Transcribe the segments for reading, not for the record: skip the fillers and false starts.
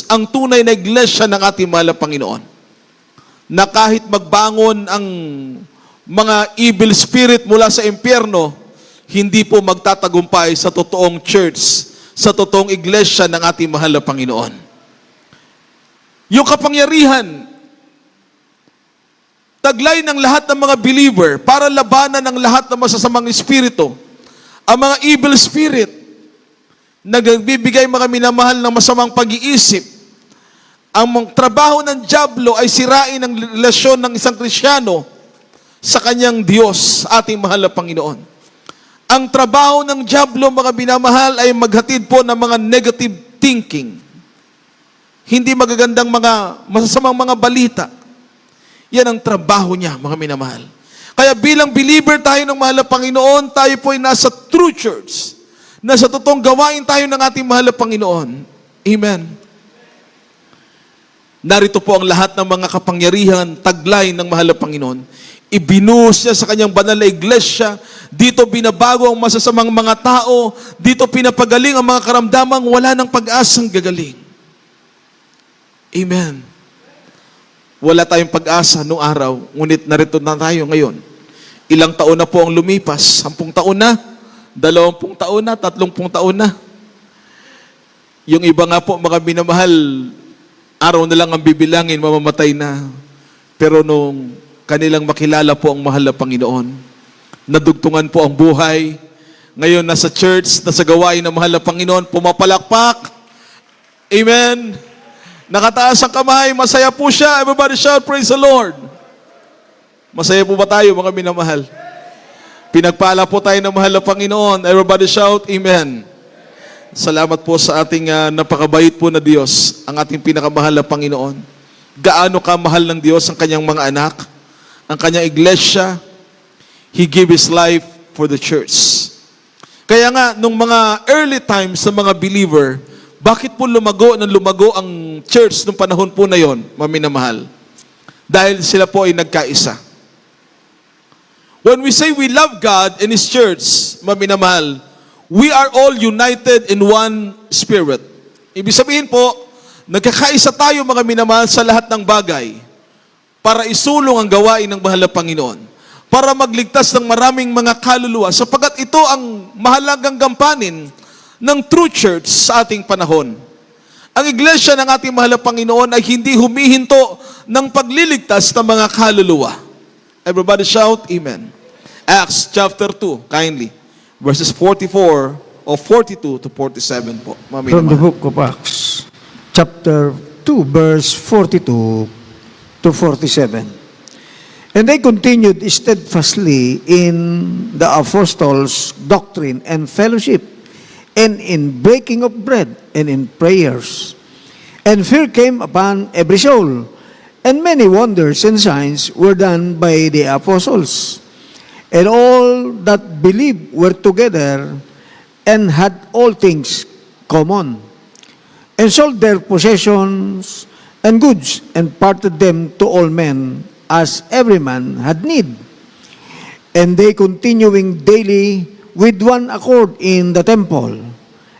ang tunay na iglesia ng ating mahal na Panginoon. Na kahit magbangon ang mga evil spirit mula sa impyerno, hindi po magtatagumpay sa totoong church, sa totoong iglesia ng ating mahal na Panginoon. Yung kapangyarihan, taglay ng lahat ng mga believer para labanan ng lahat ng masasamang espiritu. Ang mga evil spirit, nagbibigay mga minamahal ng masamang pag-iisip. Ang trabaho ng dyablo ay sirain ang relasyon ng isang Kristiyano sa kanyang Diyos, ating mahal na Panginoon. Ang trabaho ng dyablo, mga binamahal, ay maghatid po ng mga negative thinking. Hindi magagandang mga masasamang mga balita. Yan ang trabaho niya, mga minamahal. Kaya bilang believer tayo ng mahal na Panginoon, tayo po ay nasa true church. Nasa totoong gawain tayo ng ating mahal na Panginoon. Amen. Narito po ang lahat ng mga kapangyarihan, taglay ng mahal na Panginoon. Ibinuhos niya sa kanyang banal na iglesia. Dito binabago ang masasamang mga tao. Dito pinapagaling ang mga karamdamang wala ng pag-asang gagaling. Amen. Wala tayong pag-asa noong araw, ngunit narito na tayo ngayon. Ilang taon na po ang lumipas? 10 taon na? 20 taon na? 30 taon na? Yung iba nga po, mga minamahal, araw na lang ang bibilangin, mamamatay na. Pero nung kanilang makilala po ang mahal na Panginoon, nadugtungan po ang buhay. Ngayon, nasa church, nasa gawain ng mahal na Panginoon, pumapalakpak. Amen. Nakataas ang kamay, masaya po siya. Everybody shout, praise the Lord. Masaya po ba tayo, mga minamahal? Pinagpala po tayo ng mahal na Panginoon. Everybody shout, amen. Salamat po sa ating napakabait po na Diyos, ang ating pinakamahal na Panginoon. Gaano kamahal ng Diyos ang kanyang mga anak, ang kanyang iglesia. He gave His life for the church. Kaya nga, nung mga early times sa mga believer, bakit po lumago ang church nung panahon po na yon, maminamahal? Dahil sila po ay nagkaisa. When we say we love God and His church, maminamahal, we are all united in one spirit. Ibig sabihin po, nagkakaisa tayo, mga minamahal, sa lahat ng bagay para isulong ang gawain ng mahal na Panginoon, para magligtas ng maraming mga kaluluwa, sapagkat ito ang mahalagang gampanin ng true church sa ating panahon. Ang iglesia ng ating mahal na Panginoon ay hindi humihinto ng pagliligtas ng mga kaluluwa. Everybody shout, amen. Acts chapter 2, kindly. Verses 44 or 42 to 47 po. From the book of Acts, chapter 2, verse 42 to 47. And they continued steadfastly in the apostles' doctrine and fellowship, and in breaking of bread, and in prayers. And fear came upon every soul, and many wonders and signs were done by the apostles. And all that believed were together, and had all things common, and sold their possessions and goods, and parted them to all men, as every man had need. And they continuing daily with one accord in the temple,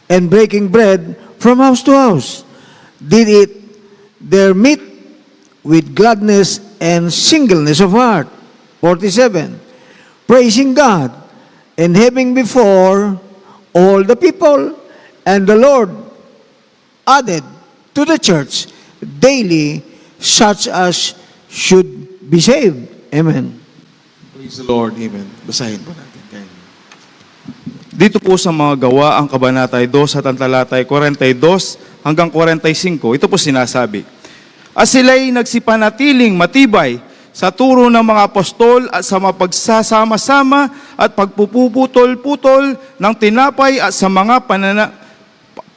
and breaking bread from house to house, did eat their meat with gladness and singleness of heart. 47. Praising God, and having before all the people, and the Lord added to the church daily such as should be saved. Amen. Praise the Lord, amen. Basahin po natin. Dito po sa mga gawa, ang kabanatay 2 at ang talatay 42 hanggang 45, ito po sinasabi. At sila'y nagsipanatiling matibay sa turo ng mga apostol at sa mapagsasama-sama at pagpuputol-putol ng tinapay at sa mga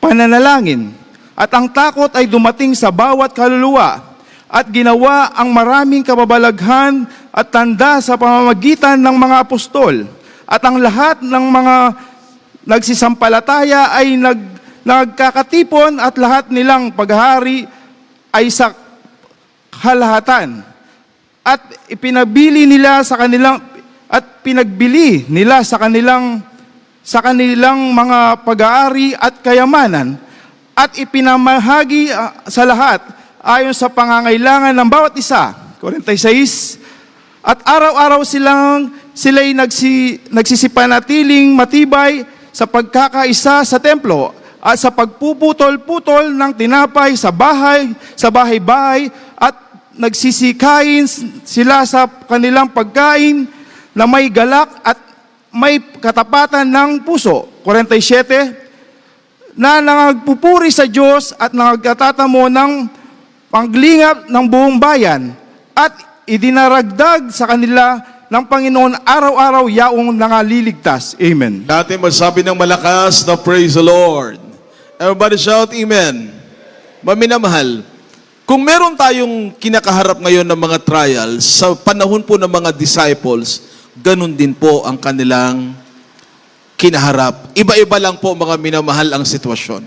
pananalangin. At ang takot ay dumating sa bawat kaluluwa at ginawa ang maraming kababalaghan at tanda sa pamamagitan ng mga apostol. At ang lahat ng mga nagsisampalataya ay nagkakatipon at lahat nilang paghahari ay sa kalahatan. At ipinabili nila sa kanilang at pinagbili nila sa kanilang mga pag-aari at kayamanan at ipinamahagi sa lahat ayon sa pangangailangan ng bawat isa. 46. At araw-araw sila'y nagsisipanatiling matibay sa pagkakaisa sa templo at sa pagpuputol-putol ng tinapay sa bahay-bahay at nagsisikain sila sa kanilang pagkain na may galak at may katapatan ng puso. 47. Na nagpupuri sa Diyos at nagtatatamo ng panglingap ng buong bayan at idinaragdag sa kanila ng Panginoon araw-araw yaong nangaliligtas. Amen. Natin magsabi ng malakas na praise the Lord. Everybody shout, Amen. Maminamahal, kung meron tayong kinakaharap ngayon ng mga trials, sa panahon po ng mga disciples, ganun din po ang kanilang kinaharap. Iba-iba lang po mga minamahal ang sitwasyon.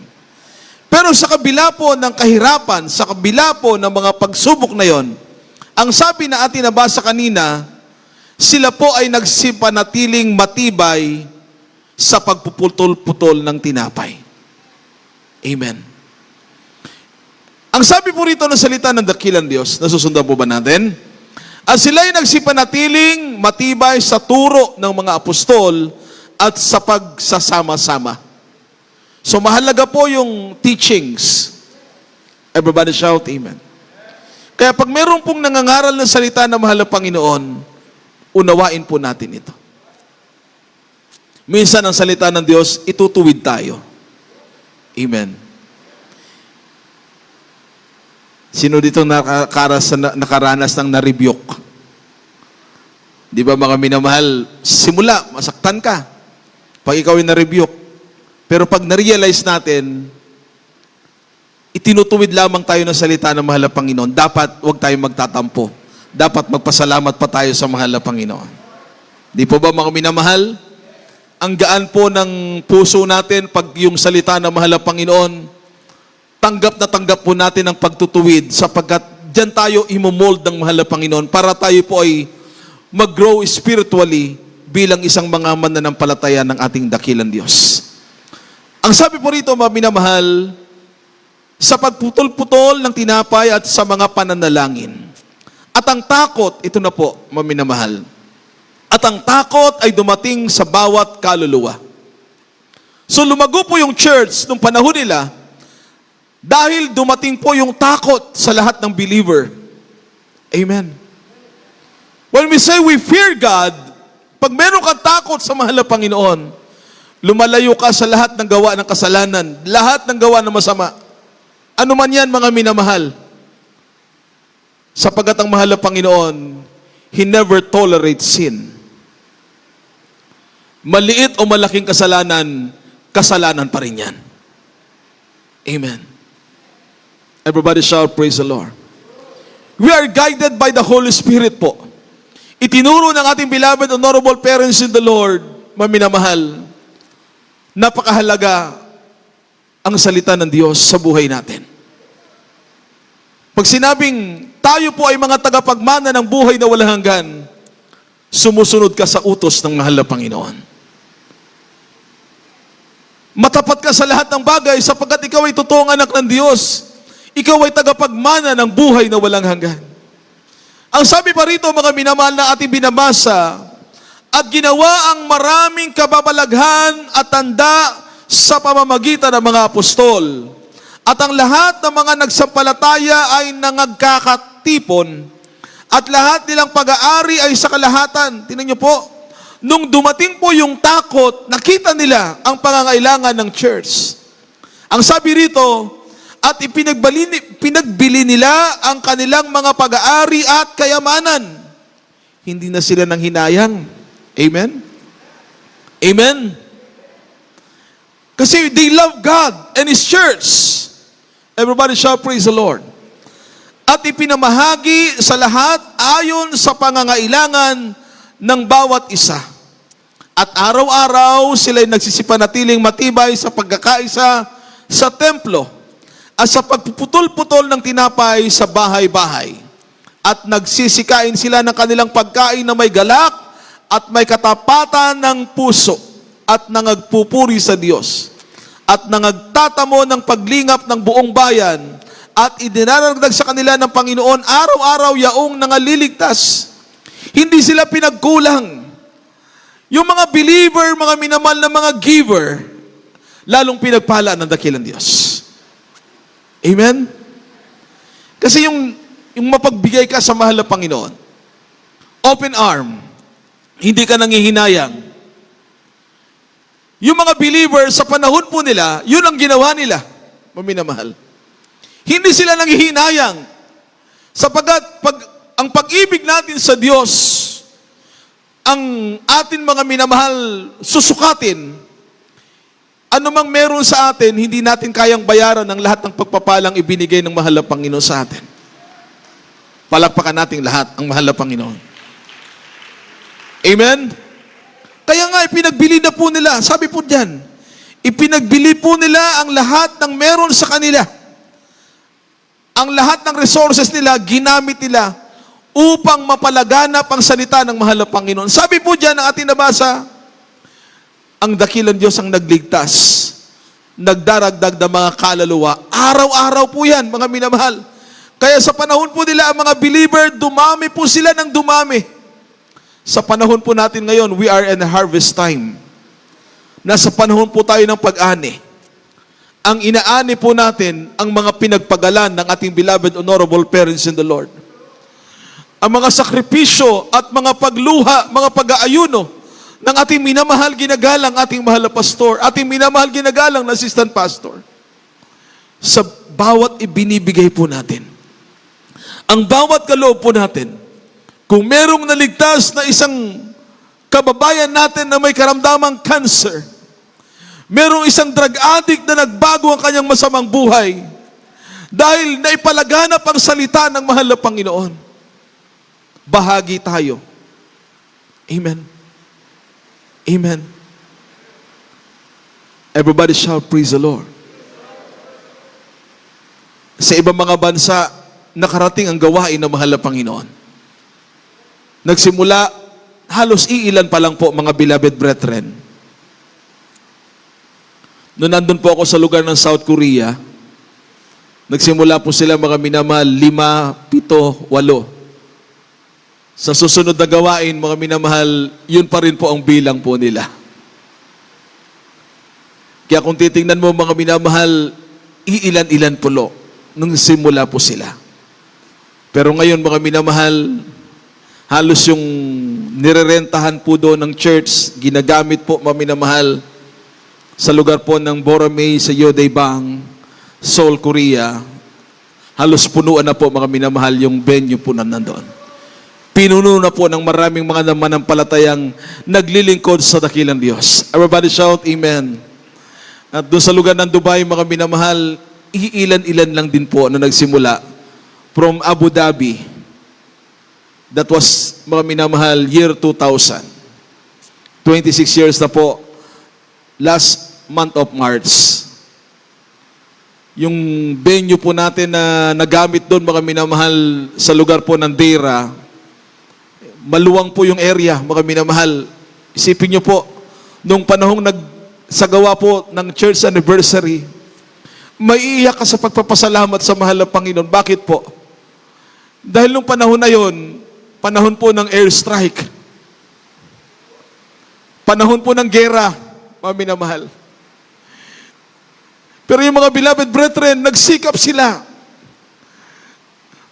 Pero sa kabila po ng kahirapan, sa kabila po ng mga pagsubok na yon, ang sabi na atin nabasa kanina, sila po ay nagsipanatiling matibay sa pagpuputol-putol ng tinapay. Amen. Ang sabi po rito ng salita ng dakilang Diyos, nasusundan po ba natin? At sila ay nagsipanatiling matibay sa turo ng mga apostol at sa pagsasama-sama. So mahalaga po yung teachings. Everybody shout, Amen. Kaya pag meron pong nangangaral ng salita na mahal na Panginoon, unawain po natin ito. Minsan ang salita ng Diyos, itutuwid tayo. Amen. Sino dito nakaranas ng na-rebuke? Di ba mga minamahal, simula, masaktan ka. Pag ikaw ay na-rebuke. Pero pag na-realize natin, itinutuwid lamang tayo ng salita ng mahal na Panginoon. Dapat huwag tayong magtatampo. Dapat magpasalamat pa tayo sa mahal na Panginoon. Di po ba mga minamahal? Ang gaan po ng puso natin pag yung salita ng mahal na Panginoon, tanggap na tanggap po natin ang pagtutuwid sapagkat dyan tayo imomold ng mahal na Panginoon para tayo po ay mag-grow spiritually bilang isang mga mananampalataya ng ating dakilang Diyos. Ang sabi po rito mga minamahal, sa pagputol-putol ng tinapay at sa mga pananalangin. At ang takot, ito na po, maminamahal. At ang takot ay dumating sa bawat kaluluwa. So lumago po yung church nung panahon nila dahil dumating po yung takot sa lahat ng believer. Amen. When we say we fear God, pag meron kang takot sa mahal na Panginoon, lumalayo ka sa lahat ng gawa ng kasalanan, lahat ng gawa ng masama. Ano man yan, mga minamahal? Sapagat ang mahal na Panginoon, He never tolerates sin. Maliit o malaking kasalanan, kasalanan pa rin yan. Amen. Everybody shout, praise the Lord. We are guided by the Holy Spirit po. Itinuro ng ating beloved honorable parents in the Lord, maminamahal, napakahalaga ang salita ng Diyos sa buhay natin. Pag sinabing tayo po ay mga tagapagmana ng buhay na walang hanggan, sumusunod ka sa utos ng mahal na Panginoon. Matapat ka sa lahat ng bagay sapagkat ikaw ay totoong anak ng Diyos. Ikaw ay tagapagmana ng buhay na walang hanggan. Ang sabi pa rito, mga minamahal na ating binabasa, at ginawa ang maraming kababalaghan at tanda sa pamamagitan ng mga apostol. At ang lahat ng mga nagsampalataya ay nangagkakatipon at lahat nilang pag-aari ay sa kalahatan. Tingnan niyo po, nung dumating po yung takot, nakita nila ang pangangailangan ng church. Ang sabi rito, at pinagbili nila ang kanilang mga pag-aari at kayamanan. Hindi na sila nang hinayang. Amen? Amen? Kasi they love God and His church. Everybody shout, praise the Lord. At ipinamahagi sa lahat ayon sa pangangailangan ng bawat isa. At araw-araw sila'y nagsisipanatiling matibay sa pagkakaisa sa templo at sa pagpuputol-putol ng tinapay sa bahay-bahay. At nagsisikain sila ng kanilang pagkain na may galak at may katapatan ng puso at nangagpupuri sa Diyos. at nangagtatamo ng paglingap ng buong bayan at idinaragdag sa kanila ng Panginoon araw-araw yaong nangaliligtas. Hindi sila pinagkulang. Yung mga believer, mga minamahal na mga giver, lalong pinagpala ng dakilang Diyos. Amen? Kasi yung mapagbigay ka sa mahal na Panginoon, open arm, hindi ka nangihinayang. Yung mga believer sa panahon po nila, yun ang ginawa nila, maminamahal. Hindi sila nanghihinayang. Sapagkat ang pag-ibig natin sa Diyos, ang atin mga minamahal susukatin, anumang meron sa atin, hindi natin kayang bayaran ang lahat ng pagpapalang ibinigay ng mahal na Panginoon sa atin. Palakpakan natin lahat ang mahal na Panginoon. Amen? Kaya nga, ipinagbili na po nila. Sabi po diyan, ipinagbili po nila ang lahat ng meron sa kanila. Ang lahat ng resources nila, ginamit nila upang mapalaganap ang salita ng mahal na Panginoon. Sabi po diyan, ang ating nabasa, ang dakilang Diyos ang nagligtas, nagdaragdag ng mga kaluluwa. Araw-araw po yan, mga minamahal. Kaya sa panahon po nila, ang mga believer, dumami po sila ng dumami. Sa panahon po natin ngayon, we are in harvest time. Nasa panahon po tayo ng pag-ani. Ang inaani po natin, ang mga pinagpagalan ng ating beloved honorable parents in the Lord. Ang mga sakripisyo at mga pagluha, mga pag-aayuno ng ating minamahal ginagalang ating mahal na pastor, ating minamahal ginagalang na assistant pastor. Sa bawat ibinibigay po natin, ang bawat kaloob po natin, kung merong naligtas na isang kababayan natin na may karamdamang cancer, merong isang drug addict na nagbago ang kanyang masamang buhay dahil naipalaganap ang salita ng mahal na Panginoon, bahagi tayo. Amen. Amen. Everybody shout, praise the Lord. Sa ibang mga bansa, nakarating ang gawain ng mahal na Panginoon. Nagsimula, halos iilan pa lang po mga beloved brethren. Noong nandun po ako sa lugar ng South Korea, nagsimula po sila mga minamahal, 5, 7, 8. Sa susunod na gawain, mga minamahal, yun pa rin po ang bilang po nila. Kaya kung titingnan mo mga minamahal, iilan-ilan po nung simula po sila. Pero ngayon mga minamahal, halos yung nirerentahan po doon ng church, ginagamit po mga minamahal sa lugar po ng Boromei sa Yodaebang, Seoul, Korea. Halos punuan na po mga minamahal yung venue po na nandoon. Pinuno na po ng maraming mga manampalatayang naglilingkod sa dakilang Diyos. Everybody shout, Amen. At doon sa lugar ng Dubai, mga minamahal, iilan-ilan lang din po na nagsimula from Abu Dhabi. That was, mga minamahal, year 2000. 26 years na po, last month of March. Yung venue po natin na nagamit doon, mga minamahal, sa lugar po ng Deira, maluwang po yung area, mga minamahal. Isipin nyo po, nung panahong nagsagawa po ng church anniversary, maiiyak ka sa pagpapasalamat sa mahal na Panginoon. Bakit po? Dahil nung panahon na yon, panahon po ng airstrike. Panahon po ng gera, mga minamahal. Pero yung mga beloved brethren, nagsikap sila.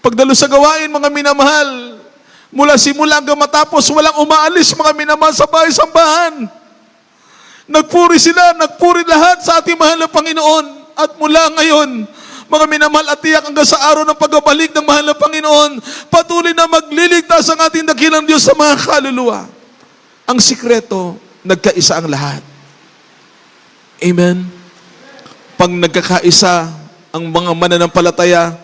Pagdalo sa gawain, mga minamahal, mula simula hanggang matapos, walang umaalis, mga minamahal, sa bahay-sambahan. Nagpuri sila, nagpuri lahat sa ating mahal na Panginoon. At mula ngayon, mga minamahal at tiyak hanggang sa araw ng pagbabalik ng mahal na Panginoon, patuloy na magliligtas ang ating dakilang Diyos sa mga kaluluwa. Ang sikreto, nagkaisa ang lahat. Amen? Pag nagkakaisa ang mga mananampalataya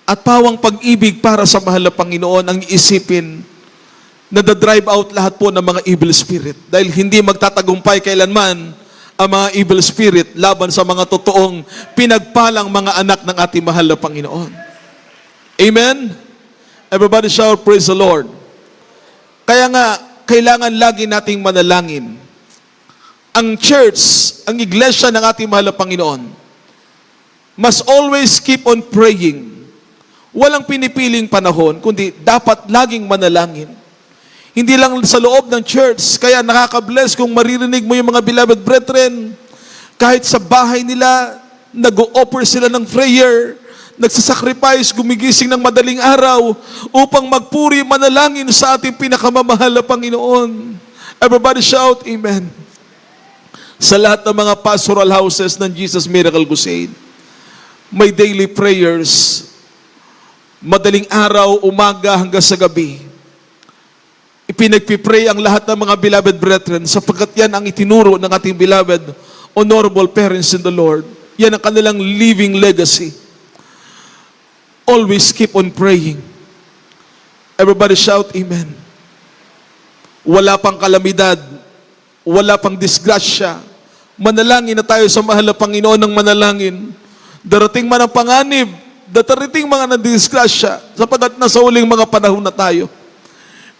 at pawang pag-ibig para sa mahal na Panginoon, ang isipin na drive out lahat po ng mga evil spirit. Dahil hindi magtatagumpay kailanman ang mga evil spirit laban sa mga totoong pinagpalang mga anak ng ating mahal na Panginoon. Amen? Everybody shout, praise the Lord. Kaya nga, kailangan lagi nating manalangin ang church, ang iglesia ng ating mahal na Panginoon, must always keep on praying. Walang pinipiling panahon, kundi dapat laging manalangin. Hindi lang sa loob ng church, kaya nakaka-bless kung maririnig mo yung mga beloved brethren, kahit sa bahay nila, nag-o-offer sila ng prayer, nagsasacrifice, gumigising ng madaling araw, upang magpuri manalangin sa ating pinakamamahal na Panginoon. Everybody shout, Amen. Sa lahat ng mga pastoral houses ng Jesus Miracle Crusade, may daily prayers, madaling araw, umaga hanggang sa gabi. Ipinagpipray ang lahat ng mga beloved brethren sapagkat yan ang itinuro ng ating beloved, honorable parents in the Lord. Yan ang kanilang living legacy. Always keep on praying. Everybody shout, Amen. Wala pang kalamidad, wala pang disgrasya. Manalangin na tayo sa mahal na Panginoon ng manalangin. Darating man ang panganib, darating mga nadisgrasya, sapagkat nasa huling mga panahon na tayo.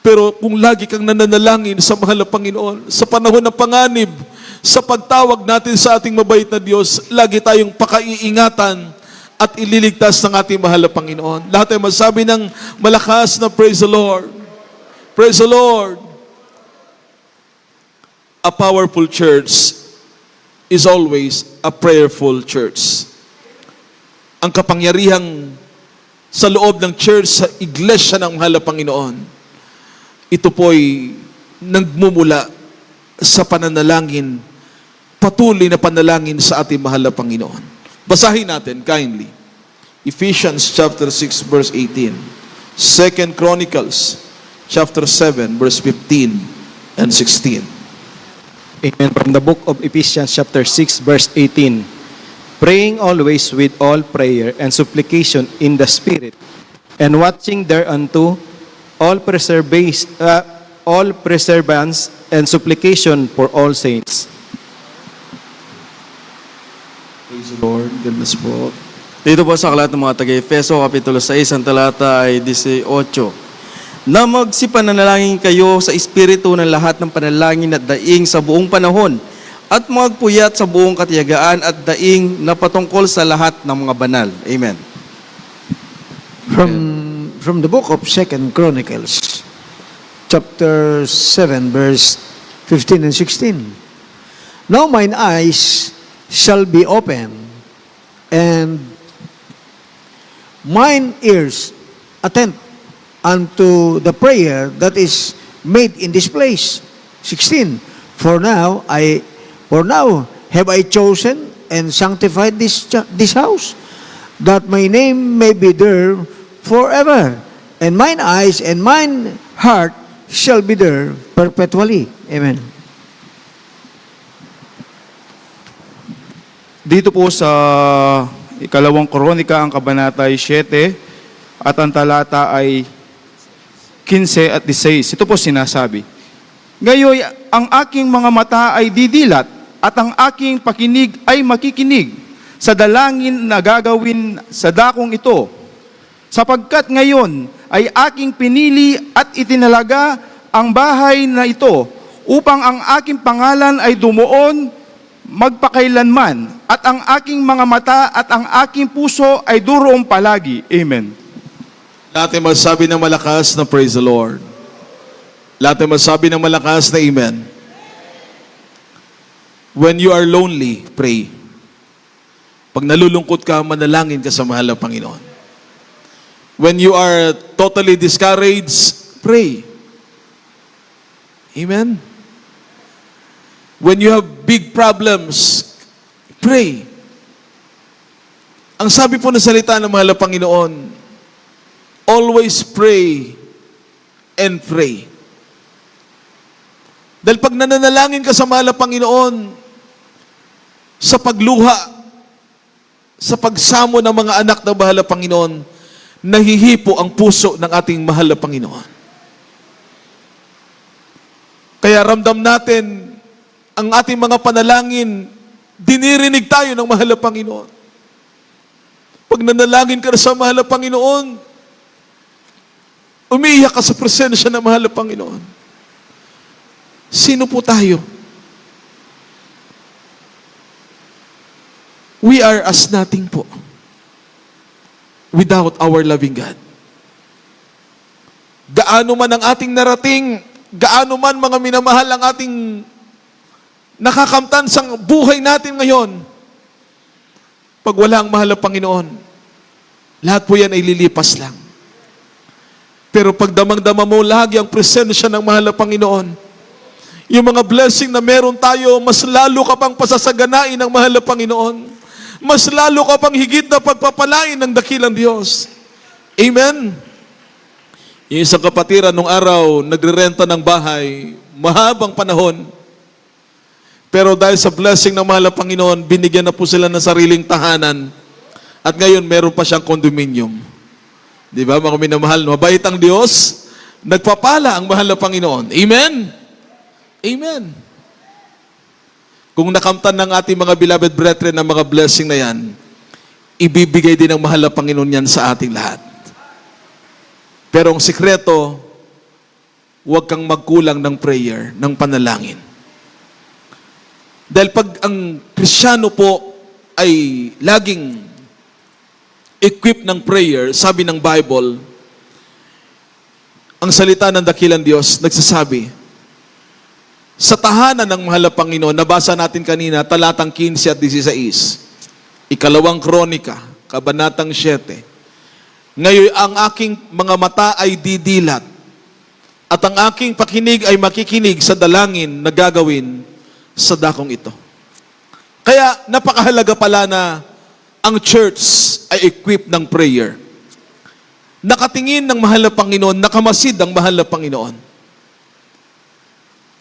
Pero kung lagi kang nananalangin sa mahal na Panginoon, sa panahon ng panganib, sa pagtawag natin sa ating mabait na Diyos, lagi tayong pakaiingatan at ililigtas ng ating mahal na Panginoon. Lahat ay masabi ng malakas na praise the Lord. Praise the Lord. A powerful church is always a prayerful church. Ang kapangyarihang sa loob ng church, sa iglesia ng mahal na Panginoon, ito po'y nagmumula sa pananalangin, patuloy na panalangin sa ating mahal na Panginoon. Basahin natin kindly. Ephesians chapter 6 verse 18. 2 Chronicles chapter 7 verse 15 and 16. Amen. From the book of Ephesians chapter 6 verse 18. Praying always with all prayer and supplication in the Spirit, and watching thereunto all perseverance and supplication for all saints. Praise the Lord. Goodness po. Dito po sa aklat ng mga taga-Efeso, Kapitulo 6, ang talata ay 18. Na magsipanalangin kayo sa Espiritu ng lahat ng panalangin at daing sa buong panahon, at magpuyat sa buong katiyagaan at daing na patungkol sa lahat ng mga banal. Amen. From the book of 2 Chronicles, chapter 7, verse 15 and 16. Now mine eyes shall be open, and mine ears attend unto the prayer that is made in this place. 16. For now have I chosen and sanctified this house, that my name may be there forever, and mine eyes and mine heart shall be there perpetually. Amen. Dito po sa ikalawang Kronika, ang kabanata ay 7, at ang talata ay 15 at 16. Ito po sinasabi, Ngayoy, ang aking mga mata ay didilat, at ang aking pakinig ay makikinig sa dalangin na gagawin sa dakong ito. Sapagkat ngayon ay aking pinili at itinalaga ang bahay na ito upang ang aking pangalan ay dumuon magpakailanman, at ang aking mga mata at ang aking puso ay duroong palagi. Amen. Lahat ay magsabi ng malakas na praise the Lord. Lahat ay magsabi ng malakas na Amen. When you are lonely, pray. Pag nalulungkot ka, manalangin ka sa mahal na Panginoon. When you are totally discouraged, pray. Amen. When you have big problems, pray. Ang sabi po ng salita ng mahal na Panginoon, always pray and pray. Dahil pag nananalangin ka sa mahal na Panginoon, sa pagluha, sa pagsamo ng mga anak ng mahal na Panginoon, nahihipo ang puso ng ating mahal na Panginoon. Kaya ramdam natin ang ating mga panalangin, dinirinig tayo ng mahal na Panginoon. Pag nanalangin ka sa mahal na Panginoon, umiiyak ka sa presensya ng mahal na Panginoon. Sino po tayo? we are as nothing po without our loving God. Gaano man ang ating narating, gaano man mga minamahal ang ating nakakamtan sa buhay natin ngayon, pag wala ang mahal na Panginoon, lahat po yan ay lilipas lang. Pero pag damang-dama mo lagi ang presensya ng mahal na Panginoon, yung mga blessing na meron tayo, mas lalo ka pang pasasaganain ng mahal na Panginoon. Mas lalo ka pang higit na pagpapalain ng dakilang Diyos. Amen? Yung isang kapatiran nung araw, nagre-renta ng bahay, mahabang panahon. Pero dahil sa blessing ng mahal na Panginoon, binigyan na po sila ng sariling tahanan. At ngayon, meron pa siyang condominium. Di ba, mga minamahal? Mabait ang Diyos, nagpapala ang mahal na Panginoon. Amen? Amen. Kung nakamtan ng ating mga beloved brethren ng mga blessing na yan, ibibigay din ng mahal na Panginoon yan sa ating lahat. Pero ang sikreto, huwag kang magkulang ng prayer, ng panalangin. Dahil pag ang Kristiyano po ay laging equipped ng prayer, sabi ng Bible, ang salita ng dakilang Diyos nagsasabi, sa tahanan ng mahal na Panginoon, nabasa natin kanina, talatang 15 at 16, Ikalawang Kronika, Kabanatang 7, ngayon ang aking mga mata ay didilat, at ang aking pakinig ay makikinig sa dalangin na gagawin sa dakong ito. Kaya napakahalaga pala na ang church ay equipped ng prayer. Nakatingin ng mahal na Panginoon, nakamasid ang mahal na Panginoon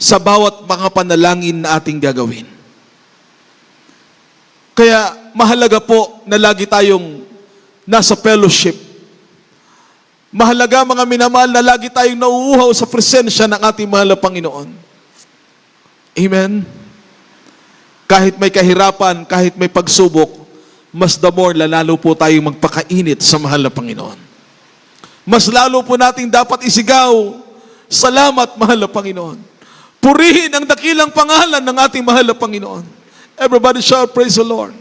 sa bawat mga panalangin na ating gagawin. Kaya mahalaga po na lagi tayong nasa fellowship. Mahalaga mga minamahal na lagi tayong nauuhaw sa presensya ng ating mahal na Panginoon. Amen? Kahit may kahirapan, kahit may pagsubok, mas the more lalalo po tayong magpakainit sa mahal na Panginoon. Mas lalo po nating dapat isigaw, salamat mahal na Panginoon. Purihin ang dakilang pangalan ng ating mahal na Panginoon. Everybody shout, praise the Lord.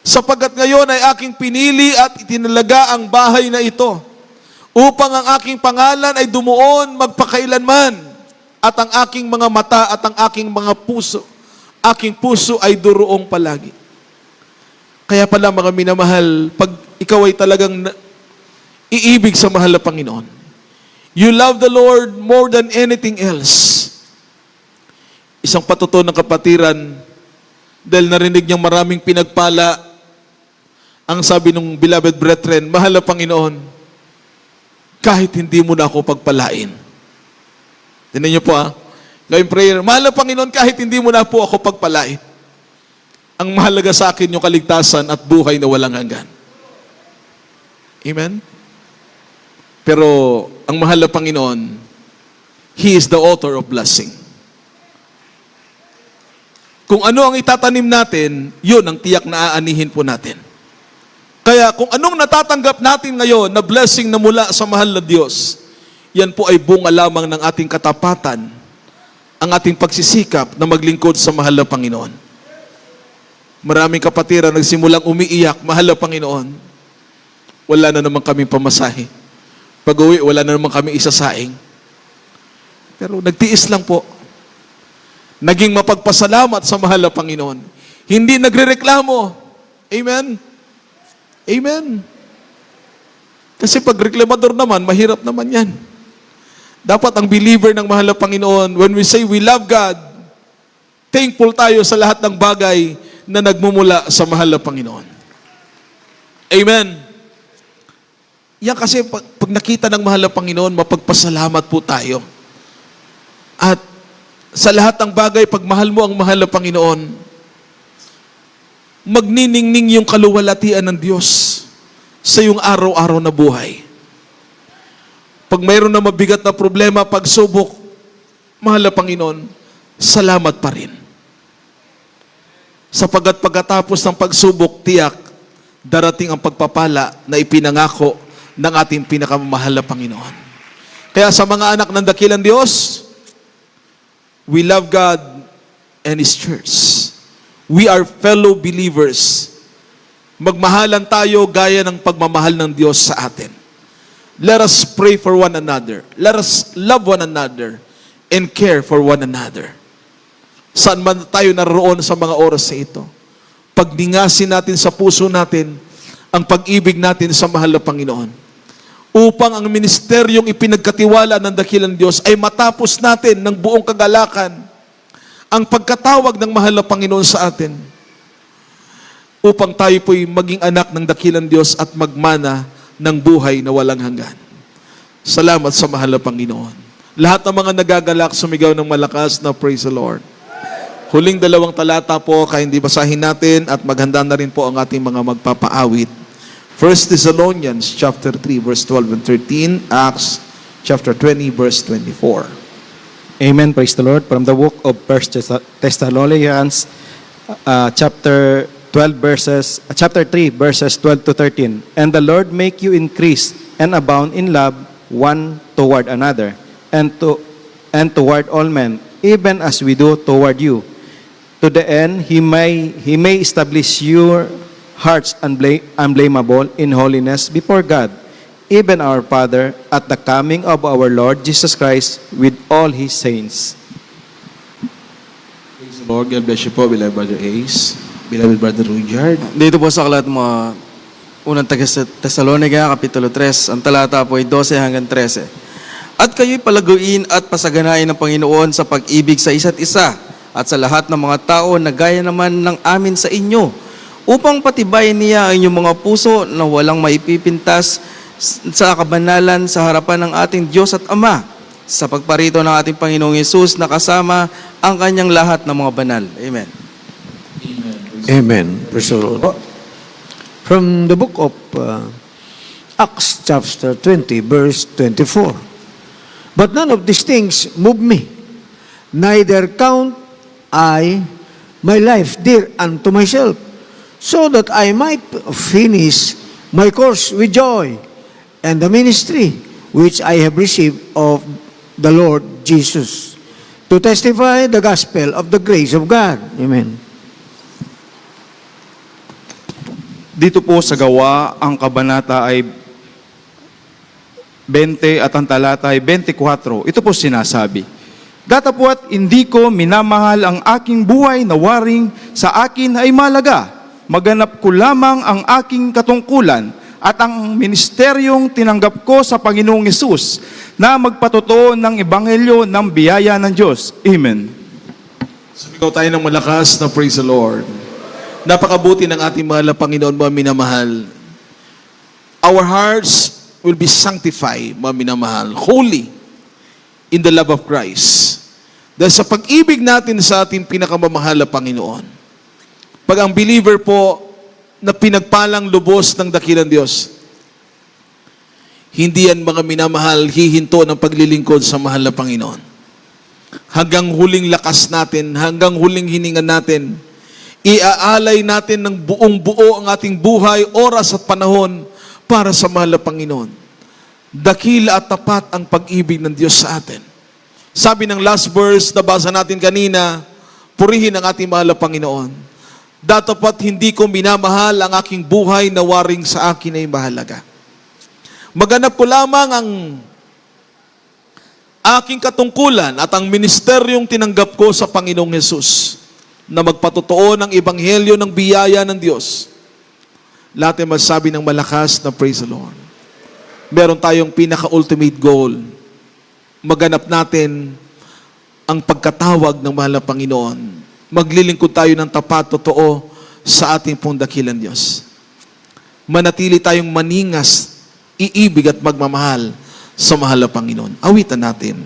Sapagkat ngayon ay aking pinili at itinalaga ang bahay na ito upang ang aking pangalan ay dumuon magpakailanman at ang aking mga mata at ang aking mga aking puso ay duroong palagi. Kaya pala mga minamahal, pag ikaw ay talagang iibig sa mahal na Panginoon, you love the Lord more than anything else. Isang patuto ng kapatiran, dahil narinig niyang maraming pinagpala, ang sabi ng beloved brethren, mahal na Panginoon, kahit hindi mo na ako pagpalain. Tingnan niyo po gawin prayer, mahal na Panginoon, kahit hindi mo na po ako pagpalain. Ang mahalaga sa akin yung kaligtasan at buhay na walang hanggan. Amen? Pero ang mahal na Panginoon, He is the author of blessing. Kung ano ang itatanim natin, yun ang tiyak na aanihin po natin. Kaya kung anong natatanggap natin ngayon na blessing na mula sa mahal na Diyos, yan po ay bunga lamang ng ating katapatan, ang ating pagsisikap na maglingkod sa mahal na Panginoon. Maraming kapatiran nagsimulang umiiyak, mahal na Panginoon, wala na naman kaming pamasahe. Pag-uwi, wala na naman kami isasaing. Pero nagtiis lang po. Naging mapagpasalamat sa mahal na Panginoon. Hindi nagrereklamo. Amen? Amen. Kasi pag reklamador naman, mahirap naman yan. Dapat ang believer ng mahal na Panginoon, when we say we love God, thankful tayo sa lahat ng bagay na nagmumula sa mahal na Panginoon. Amen. Yan kasi pag nakita ng mahal na Panginoon, mapagpasalamat po tayo. At sa lahat ng bagay, pag mahal mo ang mahal na Panginoon, magniningning yung kaluwalhatian ng Diyos sa iyong araw-araw na buhay. Pag mayroon na mabigat na problema, pagsubok, mahal na Panginoon, salamat pa rin. Sapagat pagkatapos ng pagsubok, tiyak, darating ang pagpapala na ipinangako ng ating pinakamamahal na Panginoon. Kaya sa mga anak ng dakilang Diyos, we love God and His church. We are fellow believers. Magmahalan tayo gaya ng pagmamahal ng Diyos sa atin. Let us pray for one another. Let us love one another and care for one another. Saan man tayo naroon sa mga oras na ito, pagningasin natin sa puso natin ang pag-ibig natin sa mahal na Panginoon. Upang ang ministeryong ipinagkatiwala ng dakilang Diyos ay matapos natin ng buong kagalakan ang pagkatawag ng mahal na Panginoon sa atin. Upang tayo po'y maging anak ng dakilang Diyos at magmana ng buhay na walang hanggan. Salamat sa mahal na Panginoon. Lahat ng mga nagagalak, sumigaw ng malakas na praise the Lord. Huling 2 talata po, kaya hindi basahin natin at maghanda na rin po ang ating mga magpapaawit. 1 Thessalonians chapter 3 verse 12 and 13, Acts chapter 20 verse 24. Amen. Praise the Lord. From the book of 1 Thessalonians, chapter 3 verses 12 to 13. And the Lord make you increase and abound in love one toward another, and toward all men, even as we do toward you, to the end He may establish your hearts unblameable in holiness before God, even our Father, at the coming of our Lord Jesus Christ with all His saints. Praise the Lord. God bless you po, beloved Brother Ace, beloved Brother Rudyard. Dito po sa aklat mga unang Tesalonica, Kapitulo 3, ang talata po ay 12 hanggang 13. At kayo'y palaguin at pasaganain ng Panginoon sa pag-ibig sa isa't isa at sa lahat ng mga tao na gaya naman ng amin sa inyo, upang patibayin niya ang inyong mga puso na walang maipipintas sa kabanalan sa harapan ng ating Diyos at Ama, sa pagparito ng ating Panginoong Yesus na kasama ang kanyang lahat ng mga banal. Amen. Amen. Praise the Lord. From the book of Acts chapter 20 verse 24. But none of these things move me, neither count I my life dear unto myself, so that I might finish my course with joy and the ministry which I have received of the Lord Jesus, to testify the gospel of the grace of God. Amen. Dito po sa gawa, ang kabanata ay 20 at ang talata ay 24. Ito po sinasabi, datapwat hindi ko minamahal ang aking buhay na waring sa akin ay malaga. Maganap ko lamang ang aking katungkulan at ang ministeryong tinanggap ko sa Panginoong Hesus na magpatotoo ng ebanghelyo ng biyaya ng Diyos. Amen. Sumigaw tayo ng malakas na praise the Lord. Napakabuti ng ating mahal na Panginoon, mga minamahal. Our hearts will be sanctified, mga minamahal, holy in the love of Christ. Dahil sa pag-ibig natin sa ating pinakamamahal na Panginoon. Pag ang believer po na pinagpalang lubos ng dakilang Diyos, hindi yan, mga minamahal, hihinto ng paglilingkod sa mahal na Panginoon. Hanggang huling lakas natin, hanggang huling hininga natin, iaalay natin ng buong buo ang ating buhay, oras at panahon para sa mahal na Panginoon. Dakila at tapat ang pag-ibig ng Diyos sa atin. Sabi ng last verse na basa natin kanina, purihin ang ating mahal na Panginoon. Datapat hindi ko minamahal ang aking buhay na waring sa akin ay mahalaga. Maganap ko lamang ang aking katungkulan at ang ministeryong tinanggap ko sa Panginoong Hesus, na magpatotoo ng ebanghelyo ng biyaya ng Diyos. Lahat ay masabi ng malakas na praise the Lord. Meron tayong pinaka-ultimate goal. Maganap natin ang pagkatawag ng mahal na Panginoon. Maglilingkod tayo ng tapat, totoo sa ating pong dakilang Diyos. Manatili tayong maningas, iibig at magmamahal sa mahal na Panginoon. Awitan natin.